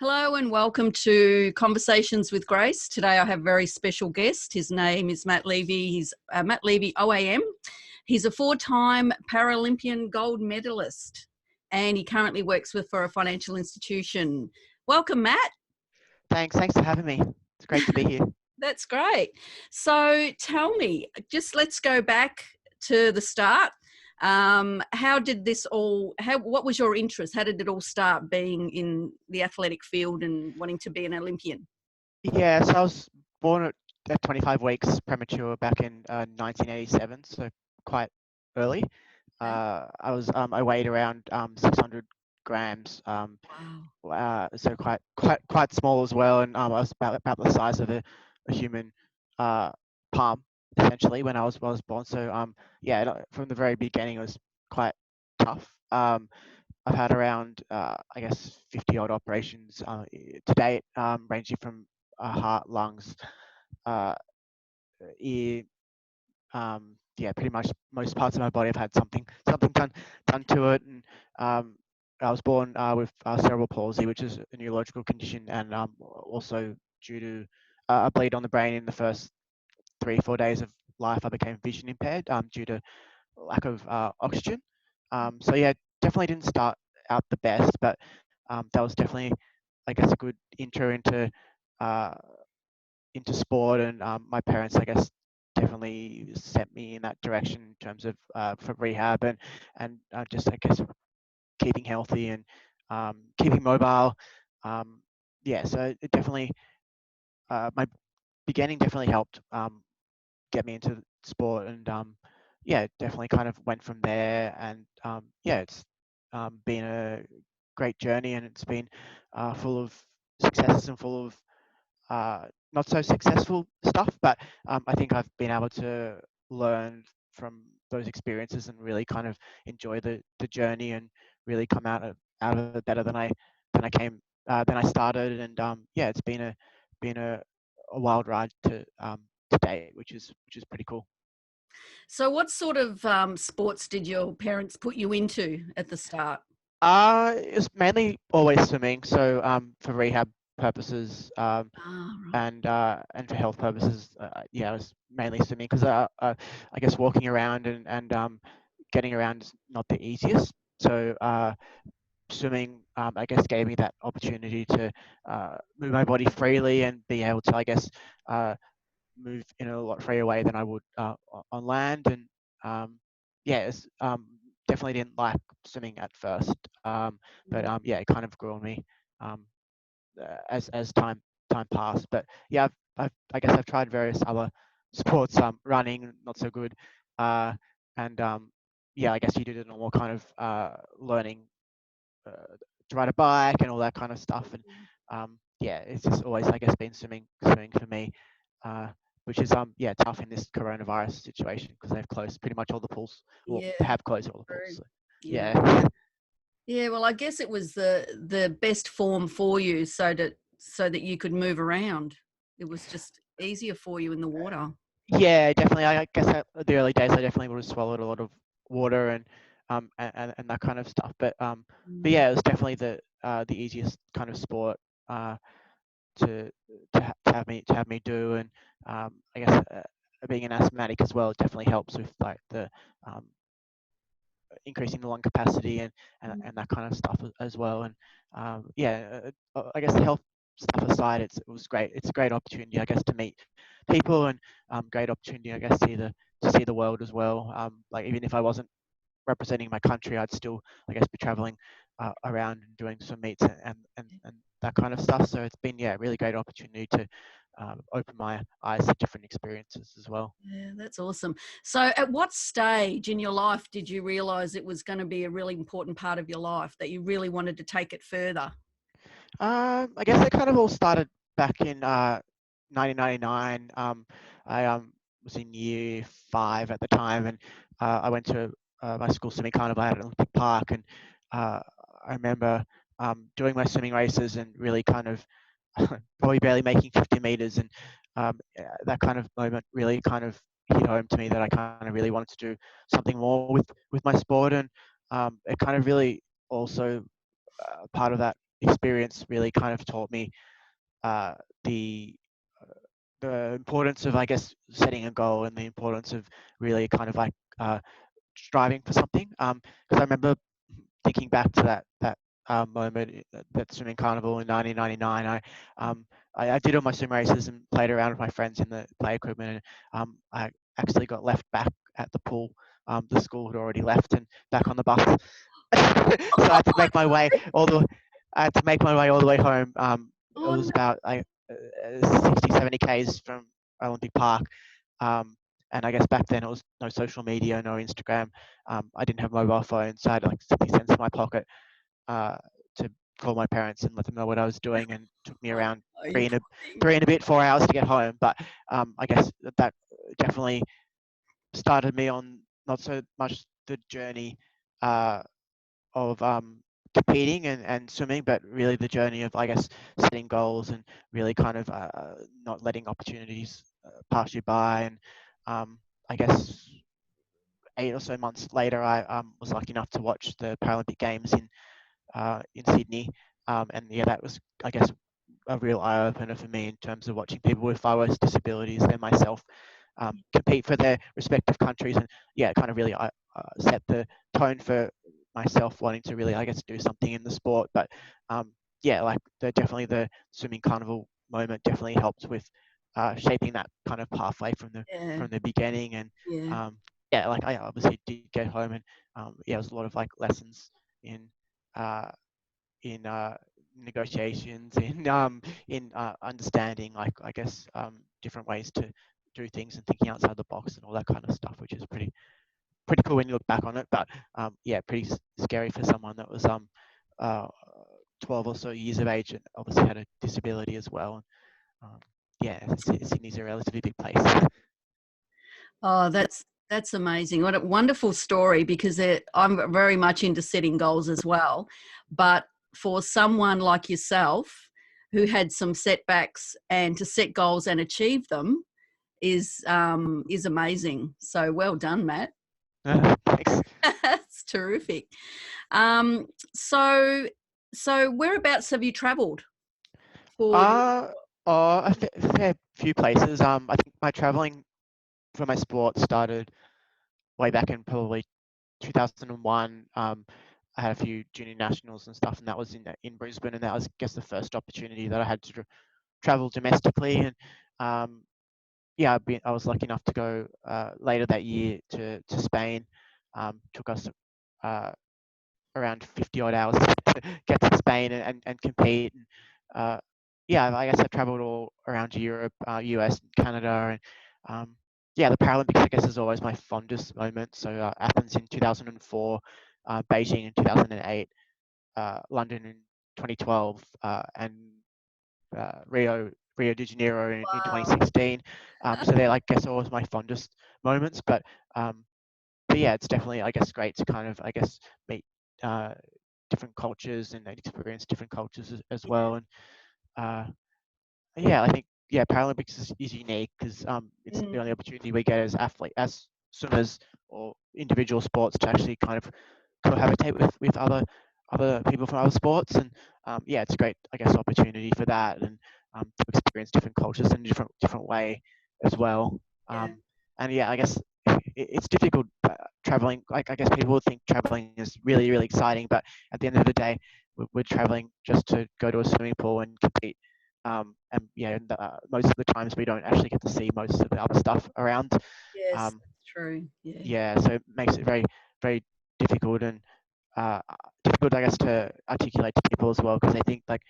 Hello and welcome to Conversations with Grace. Today I have a very special guest. His name is Matt Levy. He's Matt Levy, OAM. He's a four-time Para-Olympian gold medalist and he currently works for a financial institution. Welcome, Matt. Thanks for having me. It's great to be here. That's great. So tell me, let's go back to the start. What was your interest? How did it all start being in the athletic field and wanting to be an Olympian? Yeah, so I was born at 25 weeks premature back in 1987, so quite early. I weighed around 600 grams, so quite small as well, and I was about the size of a human palm essentially when I was born. So yeah, from the very beginning it was quite tough. I've had around, I guess, 50 odd operations to date, ranging from heart, lungs, ear, yeah, pretty much most parts of my body. I've had something done to it, and I was born with cerebral palsy, which is a neurological condition, and also due to a bleed on the brain in the first 3-4 days of life, I became vision impaired due to lack of oxygen. So yeah, definitely didn't start out the best, but that was definitely, I guess, a good intro uh, into sport, and my parents, I guess, definitely sent me in that direction in terms of for rehab and just, I guess, keeping healthy and keeping mobile. Yeah, so it definitely my beginning definitely helped get me into sport, and yeah, definitely kind of went from there, and yeah, it's been a great journey, and it's been full of successes and full of not so successful stuff, but I think I've been able to learn from those experiences and really kind of enjoy the journey and really come out of it better than I started, and yeah, it's been a wild ride to date, which is pretty cool. So what sort of sports did your parents put you into at the start? It's mainly always swimming. So for rehab purposes, Right. and for health purposes, yeah, it was mainly swimming because I guess walking around and getting around is not the easiest. So swimming, I guess, gave me that opportunity to move my body freely and be able to, I guess, uh, move in a lot freer way than I would on land. And yeah, definitely didn't like swimming at first, but yeah, it kind of grew on me um, as time passed. But yeah, I guess I've tried various other sports. Running, not so good, uh, and yeah, I guess you do the normal kind of learning to ride a bike and all that kind of stuff. And yeah, it's just always, I guess, been swimming for me, uh, which is yeah, tough in this coronavirus situation because they've closed pretty much all the pools, or Yeah, have closed all the pools. true. So, Yeah. yeah. Yeah, well, I guess it was the best form for you so that you could move around. It was just easier for you in the water. Yeah, definitely. I guess at the early days, I definitely would have swallowed a lot of water and that kind of stuff. But Mm. yeah, it was definitely the easiest kind of sport uh, to to have me do, and I guess being an asthmatic as well, it definitely helps with like the um, increasing the lung capacity and that kind of stuff as well. And yeah, I guess the health stuff aside, it was great. It's a great opportunity, I guess, to meet people, and great opportunity, I guess, to see the world as well. Like even if I wasn't representing my country, I'd still, I guess, be traveling around and doing some meets and that kind of stuff. So it's been, yeah, a really great opportunity to open my eyes to different experiences as well. Yeah, that's awesome. So at what stage in your life did you realize it was going to be a really important part of your life, that you really wanted to take it further? I guess it kind of all started back in 1999. I was in year 5 at the time, and I went to my school swimming carnival at Olympic Park, and uh, I remember doing my swimming races and really kind of probably barely making 50 meters, and yeah, that kind of moment really kind of hit home to me that I kind of really wanted to do something more with my sport, and it kind of really also part of that experience really kind of taught me uh, the the importance of, I guess, setting a goal and the importance of really kind of like striving for something. Because I remember thinking back to that moment, that swimming carnival in 1999. I did all my swim races and played around with my friends in the play equipment, and I actually got left back at the pool. The school had already left and back on the bus, so I had to make my way all the I had to make my way all the way home. It Oh was no. about 60, 70 k's from Olympic Park. Um, and I guess back then it was no social media, no Instagram. I didn't have a mobile phone, so I had like 50 cents in my pocket uh, to call my parents and let them know what I was doing. And it took me around Oh, you poor thing. 3 and a bit, 4 hours to get home. But I guess that definitely started me on not so much the journey uh, of competing and swimming, but really the journey of, I guess, setting goals and really kind of not letting opportunities pass you by. And I guess 8 or so months later, I was lucky enough to watch the Paralympic Games in Sydney, and yeah, that was, I guess, a real eye opener for me in terms of watching people with far worse disabilities than myself compete for their respective countries, and yeah, it kind of really set the tone for myself wanting to really, I guess, do something in the sport. But yeah, like definitely the swimming carnival moment definitely helped with shaping that kind of pathway Yeah, from the beginning. And yeah, yeah, like I obviously did get home, and yeah, it was a lot of like lessons in uh, in negotiations, in understanding, like, I guess, different ways to do things and thinking outside the box and all that kind of stuff, which is pretty cool when you look back on it. But yeah, pretty scary for someone that was uh, 12 or so years of age and obviously had a disability as well. Um, yeah, Sydney's a relatively big place. oh, that's amazing. What a wonderful story, because I'm very much into setting goals as well. But for someone like yourself who had some setbacks, and to set goals and achieve them is amazing. So well done, Matt. Thanks. That's terrific. Um, so so whereabouts have you travelled for your Uh, a fair few places. I think my traveling for my sport started way back in probably 2001. I had a few junior nationals and stuff, and that was in Brisbane, and that was, I guess, the first opportunity that I had to travel domestically. And yeah, I was lucky enough to go later that year to Spain. Took us uh, around 50 odd hours to get to Spain and compete. And yeah, I guess I traveled all around Europe, US, and Canada. And yeah, the Paralympics, I guess, is always my fondest moment. So Athens in 2004, Beijing in 2008, London in 2012, and Rio de Janeiro in wow. 2016. So they're, I guess, always my fondest moments. Um, but yeah, it's definitely, I guess, great to kind of, I guess, meet uh, different cultures and experience different cultures as well. And uh, yeah, I think, yeah, Paralympics is unique because it's Mm, the only opportunity we get as as swimmers or individual sports to actually kind of cohabitate with other people from other sports. And yeah, it's a great, I guess, opportunity for that, and to experience different cultures in a different way as well. yeah. And yeah, I guess it's difficult traveling. Like, I guess people would think traveling is really exciting, but at the end of the day, we're traveling just to go to a swimming pool and compete. And yeah, most of the times we don't actually get to see most of the other stuff around. Yes, Um, that's true. Yeah. yeah, so it makes it very difficult, and uh, difficult, I guess, to articulate to people as well, because they think like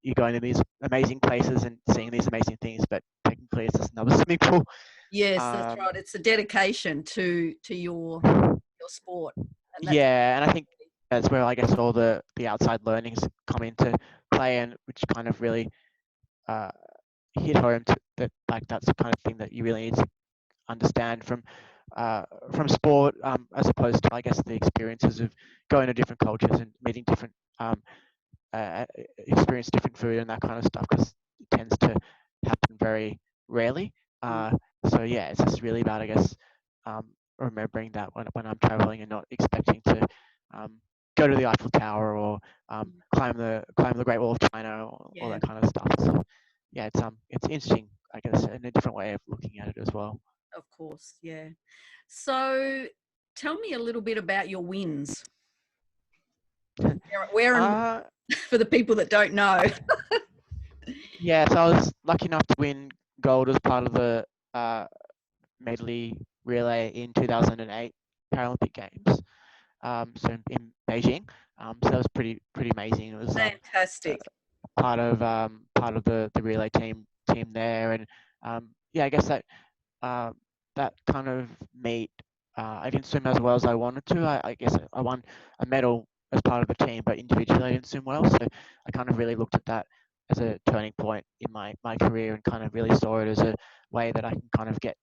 you're going to these amazing places and seeing these amazing things, but technically it's just another swimming pool. Yes, that's Um, right. It's a dedication to your sport, and that's yeah, and I think that's where, I guess, all the outside learnings come into play, and which kind of really uh, hit home to that, like, that's the kind of thing that you really need to understand from sport, as opposed to, I guess, the experiences of going to different cultures and meeting different experience different food and that kind of stuff, because it tends to happen very rarely. mm, So yeah, it's just really about, I guess, remembering that when I'm traveling and not expecting to um, go to the Eiffel Tower or climb the Great Wall of China, or all that kind of stuff. So yeah, it's interesting, I guess, in a different way of looking at it as well. Of course, yeah. So tell me a little bit about your wins. Where and for the people that don't know. Yeah, so I was lucky enough to win gold as part of the medley relay in 2008 Paralympic Games. So in Beijing. So that was pretty amazing. It was Fantastic. part of the relay team there, and yeah, I guess that that kind of meet, I didn't swim as well as I wanted to. I guess I won a medal as part of the team, but individually I didn't swim well. So I kind of really looked at that as a turning point in my career, and kind of really saw it as a way that I can kind of get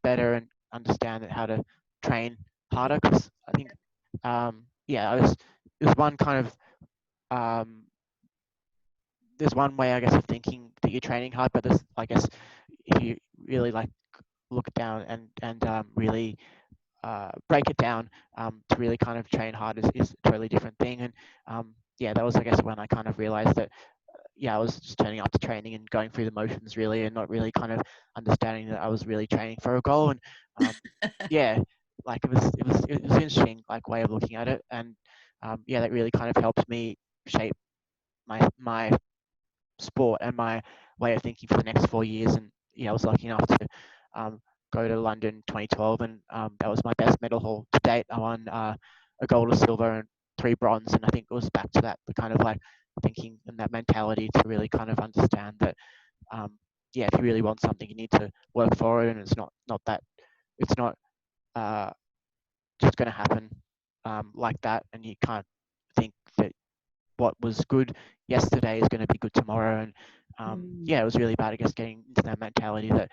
better and understand how to train harder. Because I think, yeah, it was one kind of there's one way, I guess, of thinking that you're training hard, but there's, I guess, if you really like look down and really break it down, to really kind of train hard is a totally different thing. And yeah, that was, I guess, when I kind of realized that yeah, I was just turning up to training and going through the motions really, and not really kind of understanding that I was really training for a goal. And yeah, like it was interesting, like, way of looking at it. And yeah, that really kind of helped me shape my sport and my way of thinking for the next 4 years. And yeah, I was lucky enough to go to London 2012, and that was my best medal haul to date. I won a gold, a silver, and 3 bronze. And I think it was back to that, the kind of like thinking and that mentality to really kind of understand that yeah, if you really want something, you need to work for it, and it's not just going to happen like that. And you can't think that what was good yesterday is going to be good tomorrow. And yeah, it was really about, I guess, getting into that mentality that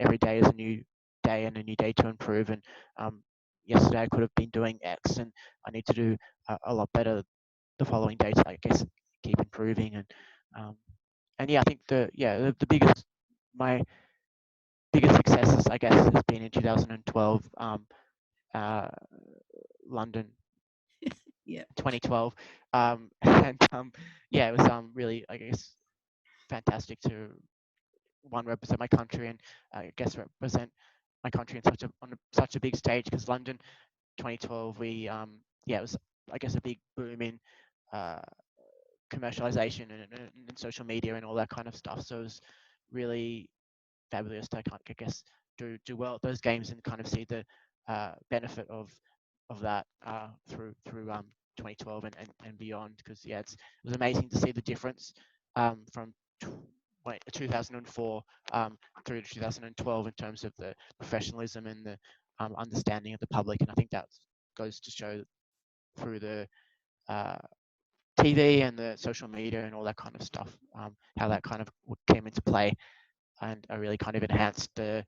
every day is a new day and a new day to improve. And yesterday I could have been doing X, and I need to do a lot better the following day to, I guess, keep improving. And yeah, I think the biggest, my biggest successes, I guess, has been in 2012 London. Yeah. 2012, and yeah, it was really, I guess, fantastic to represent my country, and I guess represent my country in such a big stage. Because London 2012, we yeah, it was, I guess, a big boom in commercialization and social media and all that kind of stuff. So it was really fabulous to, I guess, do well at those games and kind of see the benefit of that through 2012 and beyond. Because yeah, it was amazing to see the difference from 2004 through to 2012 in terms of the professionalism and the understanding of the public. And I think that goes to show through the TV and the social media and all that kind of stuff, how that kind of came into play, and really kind of enhanced the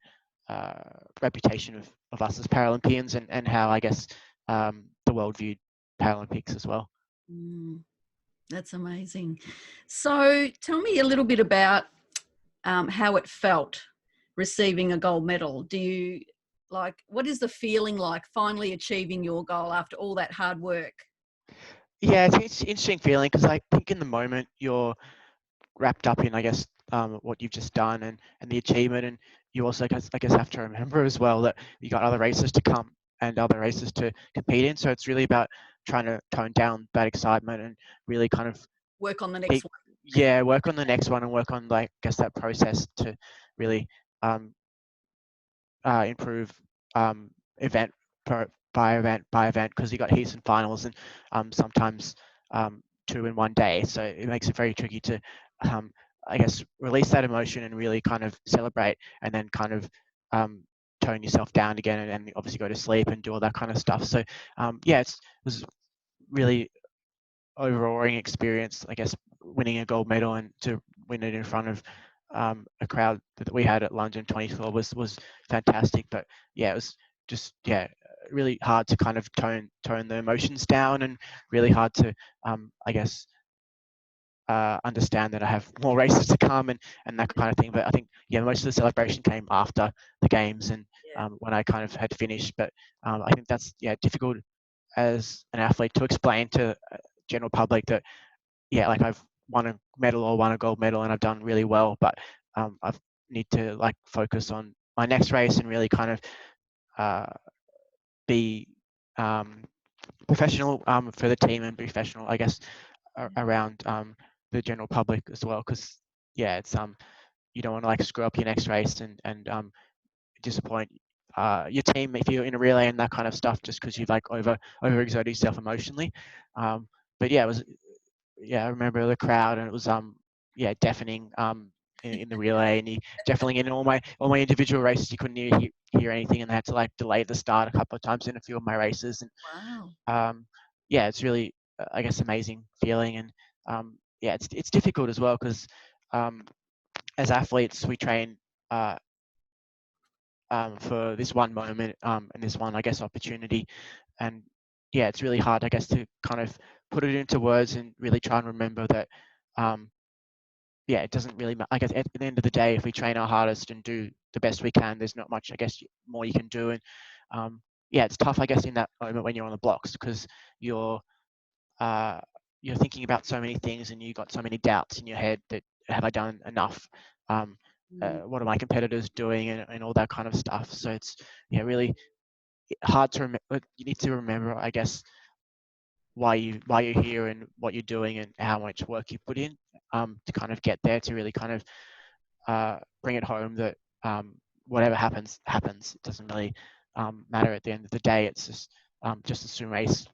reputation of us as Paralympians, and how, I guess, the world viewed Paralympics as well. That's amazing. So tell me a little bit about how it felt receiving a gold medal. Do you what is the feeling like finally achieving your goal after all that hard work? Yeah, it's an interesting feeling, because I think in the moment you're wrapped up in, I guess, what you've just done and the achievement. And you also, I guess, have to remember as well that you got other races to come and other races to compete in. So it's really about trying to tone down that excitement and really kind of work on the next one. Yeah, work on the next one, and work on, like, I guess, that process to really improve event by event, because you got heats and finals, and sometimes 2 in one day. So it makes it very tricky to I guess, release that emotion and really kind of celebrate, and then kind of tone yourself down again, and obviously go to sleep and do all that kind of stuff. So yeah, it was really overawing experience, I guess, winning a gold medal, and to win it in front of a crowd that we had at London 2012 was fantastic. But yeah, it was just, yeah, really hard to kind of tone the emotions down, and really hard to I guess understand that I have more races to come, and that kind of thing. But I think, yeah, most of the celebration came after the games, and when I kind of had finished. But I think that's, yeah, difficult as an athlete to explain to general public that, yeah, like I've won a medal or won a gold medal and I've done really well, but I need to like focus on my next race and really kind of be professional for the team and professional, I guess, around the general public as well. Because yeah, it's you don't want to like screw up your next race and disappoint your team if you're in a relay and that kind of stuff, just because you've like overexerted yourself emotionally. But yeah, it was, yeah, I remember the crowd, and it was yeah, deafening in the relay, and you definitely in all my individual races you couldn't hear anything, and they had to like delay the start a couple of times in a few of my races. And Wow. yeah, it's really I guess amazing feeling. And yeah, it's difficult as well because as athletes we train for this one moment and this one, I guess, opportunity. And yeah, it's really hard, I guess, to kind of put it into words and really try and remember that. Yeah, it doesn't really matter. I guess at the end of the day, if we train our hardest and do the best we can, there's not much, I guess, more you can do. And yeah, it's tough, I guess, in that moment when you're on the blocks because you're uh, you're thinking about so many things and you've got so many doubts in your head that have I done enough? What are my competitors doing and all that kind of stuff. So it's, yeah, really hard to remember. You need to remember, I guess, why you're here and what you're doing and how much work you put in to kind of get there, to really kind of bring it home that whatever happens. It doesn't really matter at the end of the day. It's just a swim race.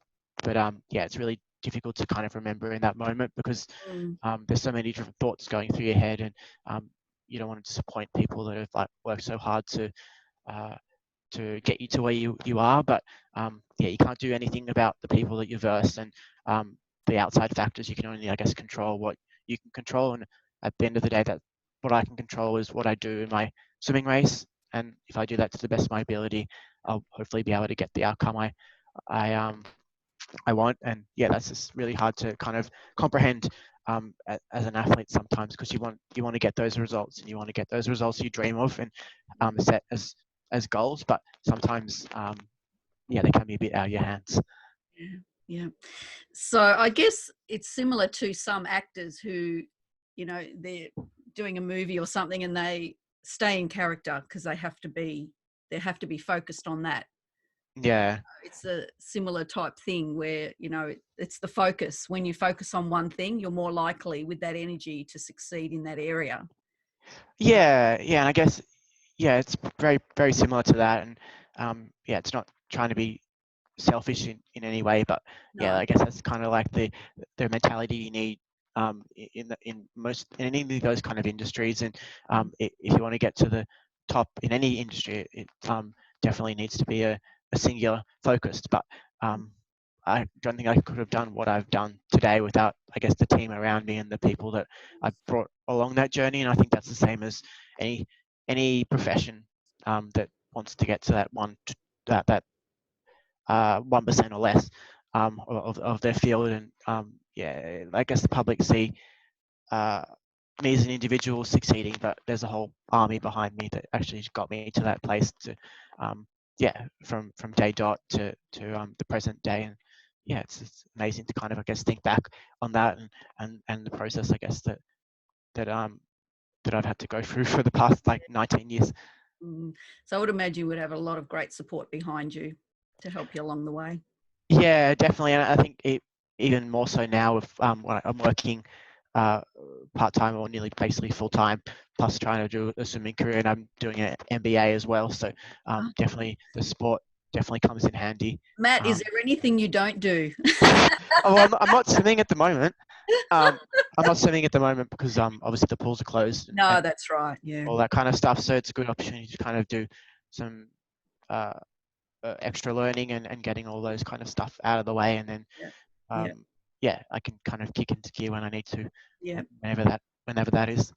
But yeah, it's really difficult to kind of remember in that moment because there's so many different thoughts going through your head, and you don't want to disappoint people that have like worked so hard to get you to where you are. But yeah, you can't do anything about the people that you verse and the outside factors. You can only, I guess, control what you can control. And at the end of the day, that what I can control is what I do in my swimming race. And if I do that to the best of my ability, I'll hopefully be able to get the outcome I I want. And yeah, that's just really hard to kind of comprehend as an athlete sometimes, because you want to get those results, and you want to get those results you dream of and set as goals. But sometimes, yeah, they can be a bit out of your hands. Yeah. Yeah. So I guess it's similar to some actors who, they're doing a movie or something and they stay in character because they have to be focused on that. Yeah. It's a similar type thing where, it's the focus. When you focus on one thing, you're more likely with that energy to succeed in that area. Yeah. And I guess, yeah, it's very, very similar to that. And yeah, it's not trying to be selfish in any way, but yeah, No. I guess that's kind of like the mentality you need in any of those kind of industries. And if you want to get to the top in any industry, it definitely needs to be a singular focused. But I don't think I could have done what I've done today without, I guess, the team around me and the people that I've brought along that journey. And I think that's the same as any profession that wants to get to that that 1% or less of their field. And yeah, I guess the public see me as an individual succeeding, but there's a whole army behind me that actually got me to that place to yeah, from day dot to the present day. And yeah, it's amazing to kind of, I guess, think back on that and the process, I guess, that I've had to go through for the past like 19 years. So I would imagine you would have a lot of great support behind you to help you along the way. Yeah, definitely. And I think even more so now with when I'm working part-time or nearly basically full-time, plus trying to do a swimming career, and I'm doing an MBA as well. So definitely the sport definitely comes in handy. Matt, is there anything you don't do? Oh, I'm not swimming at the moment. I'm not swimming at the moment because obviously the pools are closed No, and that's right. Yeah. all that kind of stuff. So it's a good opportunity to kind of do some uh, extra learning and getting all those kind of stuff out of the way, and then Yeah. Yeah. um, yeah, I can kind of kick into gear when I need to, Yeah. whenever that is.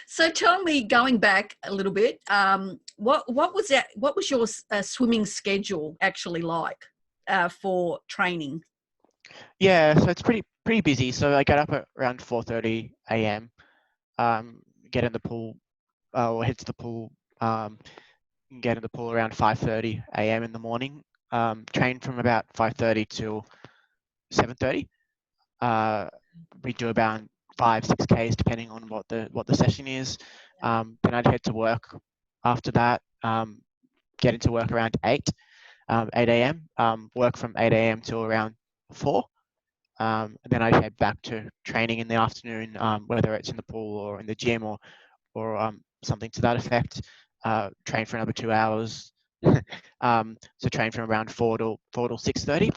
So tell me, going back a little bit, what was that? What was your swimming schedule actually like for training? Yeah, so it's pretty busy. So I get up at around 4:30 a.m. Get in the pool, or head to the pool. Get in the pool around 5:30 a.m. in the morning. train from about 5:30 till 7:30. We do about 5-6 Ks depending on what the session is. Then I'd head to work after that. Get into work around 8 a.m. Work from 8 a.m. till around 4. And then I'd head back to training in the afternoon, whether it's in the pool or in the gym or something to that effect. Train for another 2 hours. So train from around 4 till 6:30.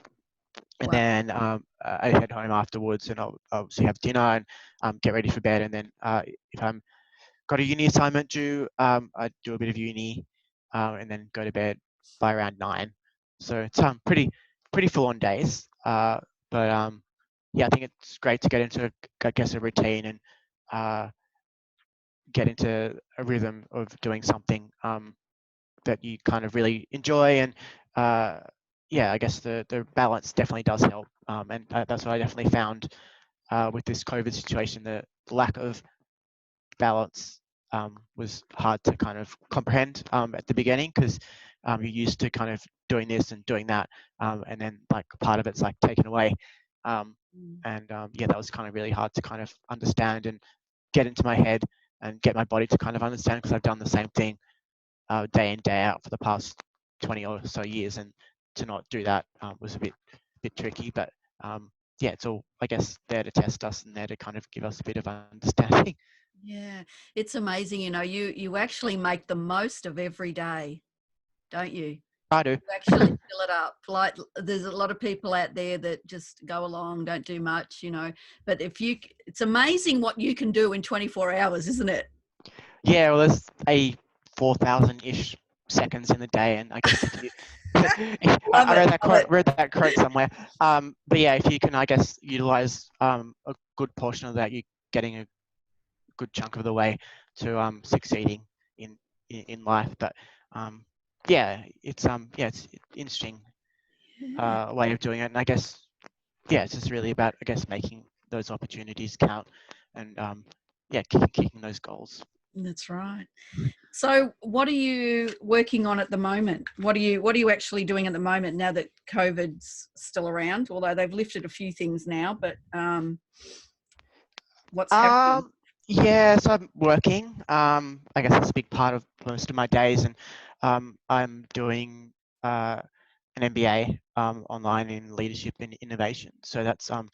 And Wow. then I head home afterwards, and I'll obviously have dinner and get ready for bed. And then if I'm got a uni assignment due, I do a bit of uni, and then go to bed by around 9. So it's pretty full on days. But yeah, I think it's great to get into, I guess, a routine and get into a rhythm of doing something that you kind of really enjoy. And yeah, I guess the balance definitely does help. And that's what I definitely found with this COVID situation. The lack of balance was hard to kind of comprehend at the beginning, because you're used to kind of doing this and doing that, and then like part of it's like taken away. And yeah, that was kind of really hard to kind of understand and get into my head and get my body to kind of understand, because I've done the same thing day in day out for the past 20 or so years, and to not do that was a bit tricky. But yeah, it's all, I guess, there to test us and there to kind of give us a bit of understanding. Yeah, it's amazing. You actually make the most of every day, don't you? I do. You actually fill it up. Like, there's a lot of people out there that just go along, don't do much, but it's amazing what you can do in 24 hours, isn't it? Yeah, well, there's a 4,000-ish seconds in the day, and I guess if you, Love I it. Love it. read that quote somewhere. But yeah, if you can, I guess, utilize a good portion of that, you're getting a good chunk of the way to succeeding in life. But yeah, it's it's interesting Yeah. way of doing it, and I guess yeah, it's just really about, I guess, making those opportunities count, and yeah, kicking those goals. That's right. So, what are you working on at the moment? What are you actually doing at the moment now that COVID's still around? Although they've lifted a few things now, but what's happening? Yeah, so I'm working. I guess that's a big part of most of my days, and I'm doing an MBA online in leadership and innovation. So that's Oh,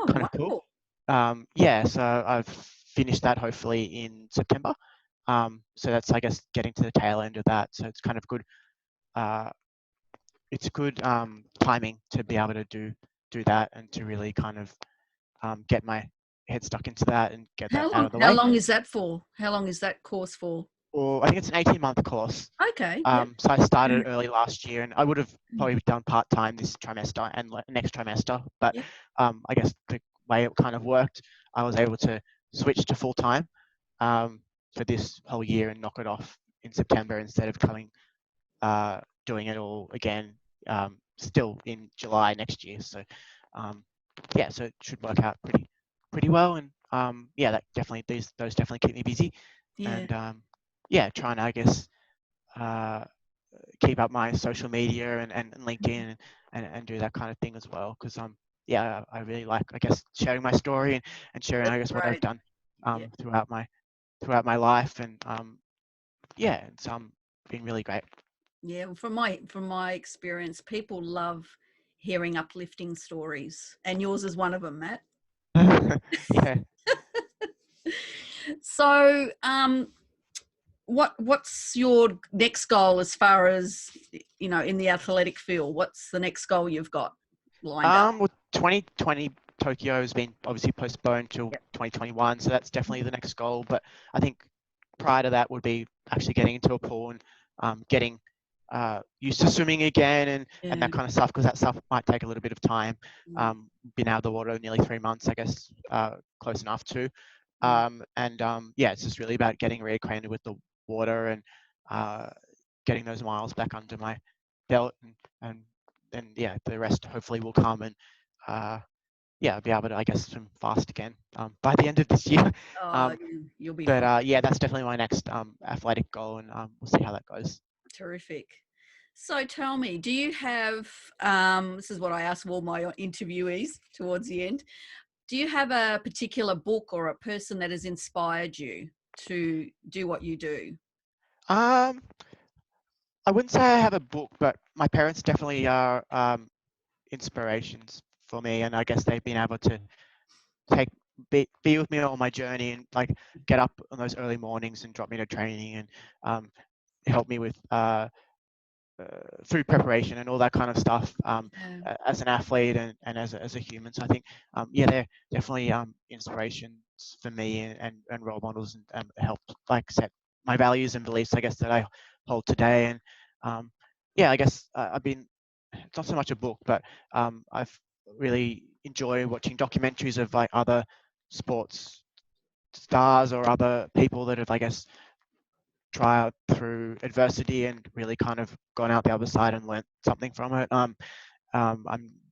kind of cool. wonderful. Yeah, so I've finished that hopefully in September. So that's, I guess, getting to the tail end of that. So it's kind of good. Uh, it's good timing to be able to do that, and to really kind of get my head stuck into that and get that How out long? of the How way. long is that for? How long is that course for? Or I think it's an 18-month course. Okay. Yep. So I started early last year, and I would have Mm. probably done part-time this trimester and next trimester. But Yep. I guess the way it kind of worked, I was able to switch to full-time for this whole year and knock it off in September, instead of doing it all again still in July next year. So yeah, so it should work out pretty well. And yeah, that definitely, those definitely keep me busy. Yeah. And yeah, trying to, I guess, uh, keep up my social media and LinkedIn, and do that kind of thing as well, because yeah, I really like, I guess, sharing my story and sharing, That's I guess, what I've great. done Yeah. throughout my life. And yeah, it's been really great. Yeah. Well, from my experience, people love hearing uplifting stories, and yours is one of them, Matt. Yeah. So, what's your next goal as far as in the athletic field? What's the next goal you've got lined up? Well, 2020 Tokyo has been obviously postponed till Yep. 2021, so that's definitely the next goal. But I think prior to that would be actually getting into a pool and getting used to swimming again, and Yeah. that kind of stuff, because that stuff might take a little bit of time. Mm. Been out of the water nearly 3 months, I guess, close enough to. Mm. And yeah, it's just really about getting reacquainted with the water, and uh, getting those miles back under my belt, and then yeah, the rest hopefully will come. And yeah, I'll be able to, I guess, swim fast again by the end of this year. Oh, Um, you'll be fine. but yeah, that's definitely my next athletic goal, and we'll see how that goes. Terrific. So tell me, do you have, this is what I ask all my interviewees towards the end, do you have a particular book or a person that has inspired you to do what you do? Um, I wouldn't say I have a book, but my parents definitely are inspirations for me, and I guess they've been able to take be with me on my journey and like get up on those early mornings and drop me to training and help me with food preparation and all that kind of stuff Yeah. as an athlete and as a human. So I think, yeah, they're definitely inspirations for me and role models and help like set my values and beliefs, I guess, that I hold today. And yeah, I guess I've been, it's not so much a book, but I've really enjoy watching documentaries of like other sports stars or other people that have, I guess, try out through adversity and really kind of gone out the other side and learnt something from it. I'm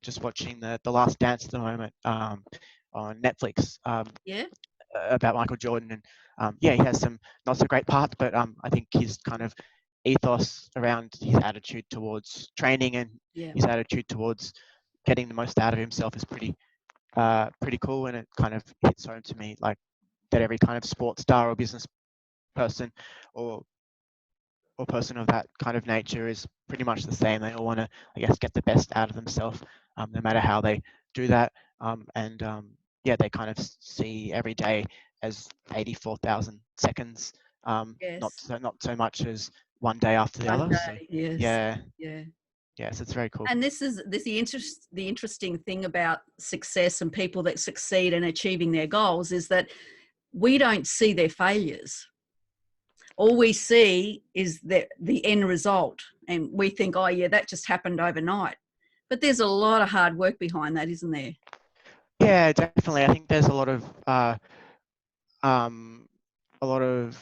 just watching the Last Dance at the moment on Netflix Yeah. about Michael Jordan, and yeah, he has some not so great parts, but I think his kind of ethos around his attitude towards training and Yeah. his attitude towards getting the most out of himself is pretty cool, and it kind of hits home to me like that every kind of sports star or business person or person of that kind of nature is pretty much the same. They all want to, I guess, get the best out of themselves, no matter how they do that. And yeah, they kind of see every day as 84,000 seconds, Yes. not so much as one day after the One other. So day. Yes. yeah, Yeah. yes, it's very cool. And this the interesting thing about success and people that succeed in achieving their goals is that we don't see their failures. All we see is the end result, and we think, oh yeah, that just happened overnight. But there's a lot of hard work behind that, isn't there? Yeah, definitely. I think there's um, a lot of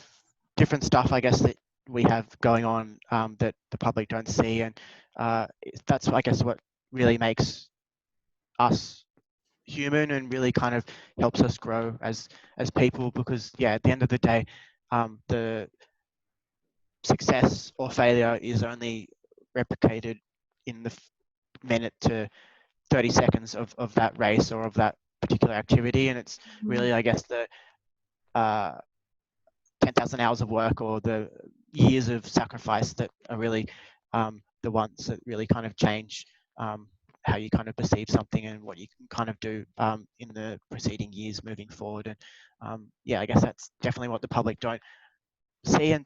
different stuff, I guess, that we have going on that the public don't see, and that's, I guess, what really makes us human and really kind of helps us grow as people. Because yeah, at the end of the day, the success or failure is only replicated in the minute to 30 seconds of that race or of that particular activity, and it's Mm. really, I guess, the uh, 10,000 hours of work or the years of sacrifice that are really the ones that really kind of change how you kind of perceive something and what you can kind of do in the preceding years moving forward. And yeah, I guess that's definitely what the public don't see and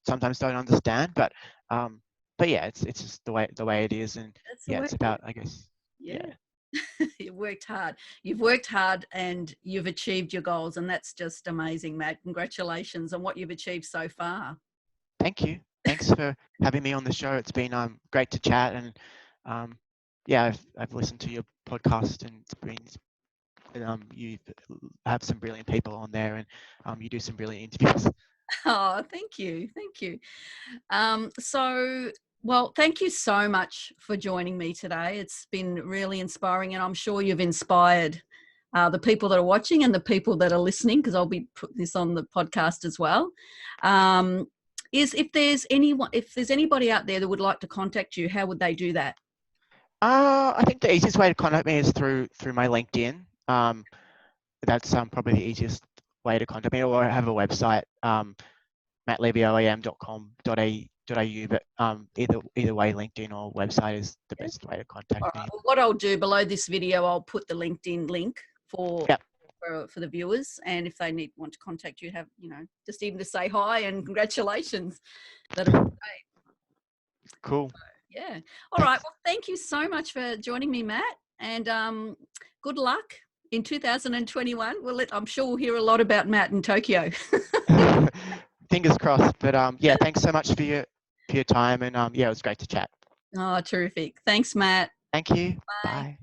sometimes don't understand. But yeah, it's just the way it is, and That's the yeah, way. it's about, I guess, Yeah. yeah. You've worked hard. You've worked hard and you've achieved your goals, and that's just amazing, Matt. Congratulations on what you've achieved so far. Thank you. Thanks for having me on the show. It's been great to chat, and yeah, I've listened to your podcast, and it's been you have some brilliant people on there, and you do some brilliant interviews. Oh, thank you. Thank you. Well, thank you so much for joining me today. It's been really inspiring, and I'm sure you've inspired the people that are watching and the people that are listening, because I'll be putting this on the podcast as well. If there's anybody out there that would like to contact you, how would they do that? I think the easiest way to contact me is through my LinkedIn. That's probably the easiest way to contact me, or I have a website, mattlevyoam.com.au. But either way, LinkedIn or website is the Yeah. best way to contact All me. right. Well, what I'll do below this video, I'll put the LinkedIn link for Yep. for the viewers, and if they want to contact you, have just even to say hi and congratulations. That'll be great. Cool. Yeah. All right. Thanks. Well, thank you so much for joining me, Matt, and good luck in 2021. I'm sure we'll hear a lot about Matt in Tokyo. Fingers crossed. But yeah, thanks so much for your time, and yeah, it was great to chat. Oh, terrific. Thanks, Matt. Thank you. Bye. Bye.